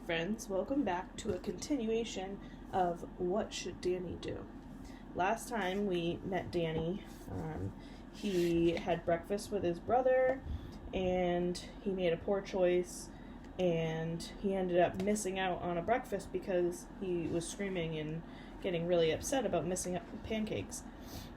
friends, welcome back to a continuation of What Should Danny Do? Last time we met Danny, he had breakfast with his brother, and he made a poor choice, and he ended up missing out on a breakfast because he was screaming and getting really upset about missing out on pancakes.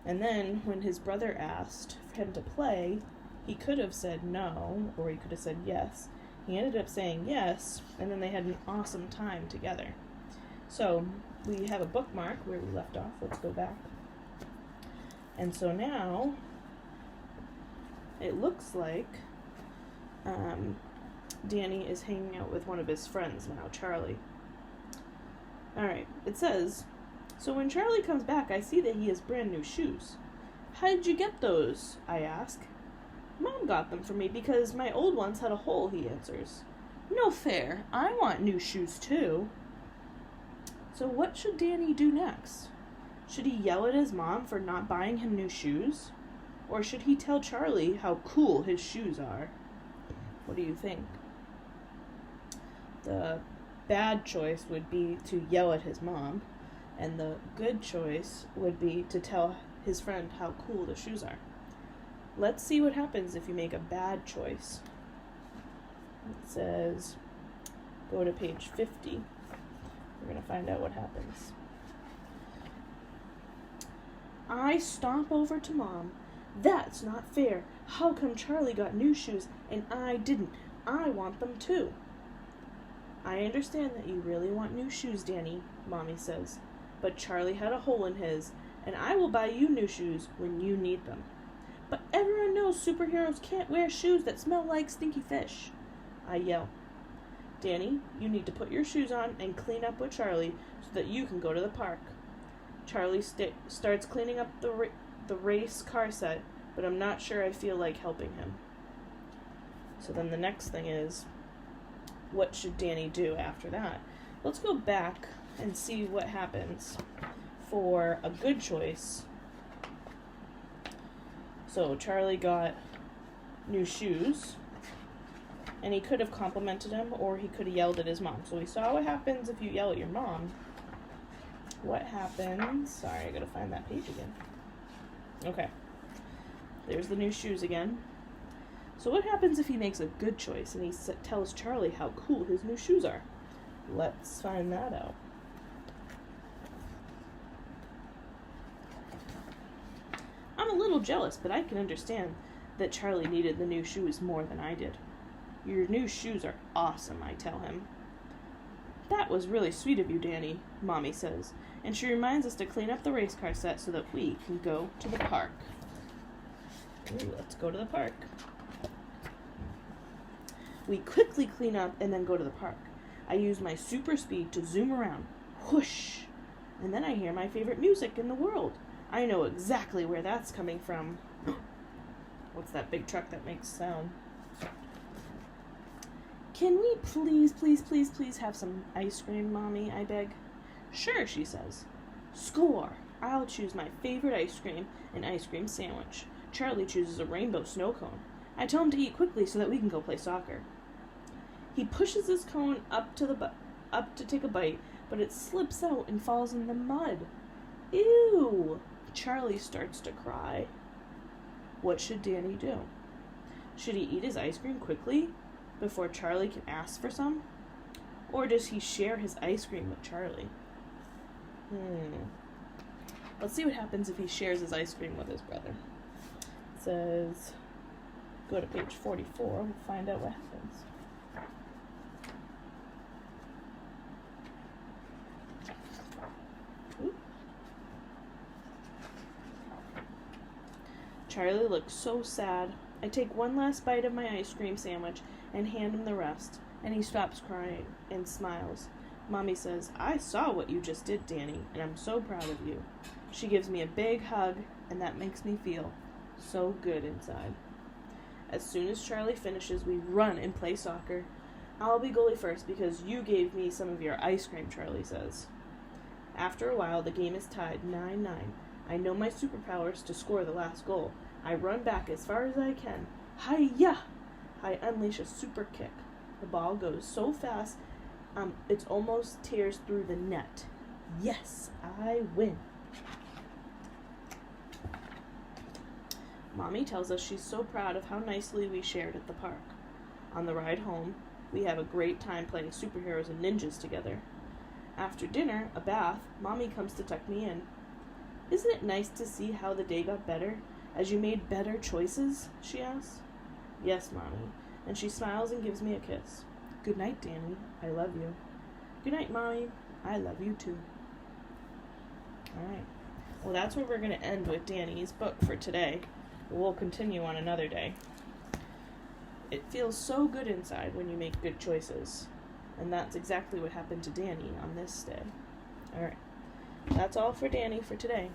And then, when his brother asked for him to play, he could have said no, or he could have said yes. He ended up saying yes, and then they had an awesome time together. So, we have a bookmark where we left off. Let's go back. And so now, it looks like Danny is hanging out with one of his friends now, Charlie. Alright, it says, "So when Charlie comes back, I see that he has brand new shoes. How did you get those?" I ask. "Mom got them for me because my old ones had a hole," he answers. "No fair. I want new shoes too." So what should Danny do next? Should he yell at his mom for not buying him new shoes? Or should he tell Charlie how cool his shoes are? What do you think? The bad choice would be to yell at his mom, and the good choice would be to tell his friend how cool the shoes are. Let's see what happens if you make a bad choice. It says, go to page 50. We're going to find out what happens. I stomp over to Mom. "That's not fair. How come Charlie got new shoes and I didn't? I want them too." "I understand that you really want new shoes, Danny," Mommy says, "but Charlie had a hole in his, and I will buy you new shoes when you need them." "But everyone knows superheroes can't wear shoes that smell like stinky fish," I yell. "Danny, you need to put your shoes on and clean up with Charlie so that you can go to the park." Charlie starts cleaning up the race car set, but I'm not sure I feel like helping him. So then the next thing is, what should Danny do after that? Let's go back and see what happens for a good choice. So Charlie got new shoes, and he could have complimented him, or he could have yelled at his mom. So we saw what happens if you yell at your mom. What happens? Sorry, I gotta find that page again. Okay. There's the new shoes again. So what happens if he makes a good choice and he tells Charlie how cool his new shoes are? Let's find that out. I'm a little jealous, but I can understand that Charlie needed the new shoes more than I did. "Your new shoes are awesome," I tell him. "That was really sweet of you, Danny," Mommy says, and she reminds us to clean up the race car set so that we can go to the park. Ooh, let's go to the park. We quickly clean up and then go to the park. I use my super speed to zoom around. Whoosh! And then I hear my favorite music in the world. I know exactly where that's coming from. What's that big truck that makes sound? "Can we please have some ice cream, Mommy?" I beg. "Sure," she says. Score! I'll choose my favorite ice cream, an ice cream sandwich. Charlie chooses a rainbow snow cone. I tell him to eat quickly so that we can go play soccer. He pushes his cone up to take a bite, but it slips out and falls in the mud. Ew! Charlie starts to cry. What should Danny do? Should he eat his ice cream quickly before Charlie can ask for some? Or does he share his ice cream with Charlie? Let's see what happens if he shares his ice cream with his brother. It says, go to page 44 and find out what happens. Charlie looks so sad. I take one last bite of my ice cream sandwich and hand him the rest, and he stops crying and smiles. Mommy says, "I saw what you just did, Danny, and I'm so proud of you." She gives me a big hug, and that makes me feel so good inside. As soon as Charlie finishes, we run and play soccer. "I'll be goalie first because you gave me some of your ice cream," Charlie says. After a while, the game is tied 9-9. I know my superpowers to score the last goal. I run back as far as I can. Hi-ya! I unleash a super kick. The ball goes so fast, It's almost tears through the net. Yes, I win. Mommy tells us she's so proud of how nicely we shared at the park. On the ride home, we have a great time playing superheroes and ninjas together. After dinner, a bath, Mommy comes to tuck me in. Isn't it nice to see how the day got better, as you made better choices? She asks. Yes, Mommy, and she smiles and gives me a kiss. Good night, Danny. I love you. Good night, Mommy. I love you too. Alright. Well, that's where we're going to end with Danny's book for today. We'll continue on another day. It feels so good inside when you make good choices. And that's exactly what happened to Danny on this day. Alright. That's all for Danny for today.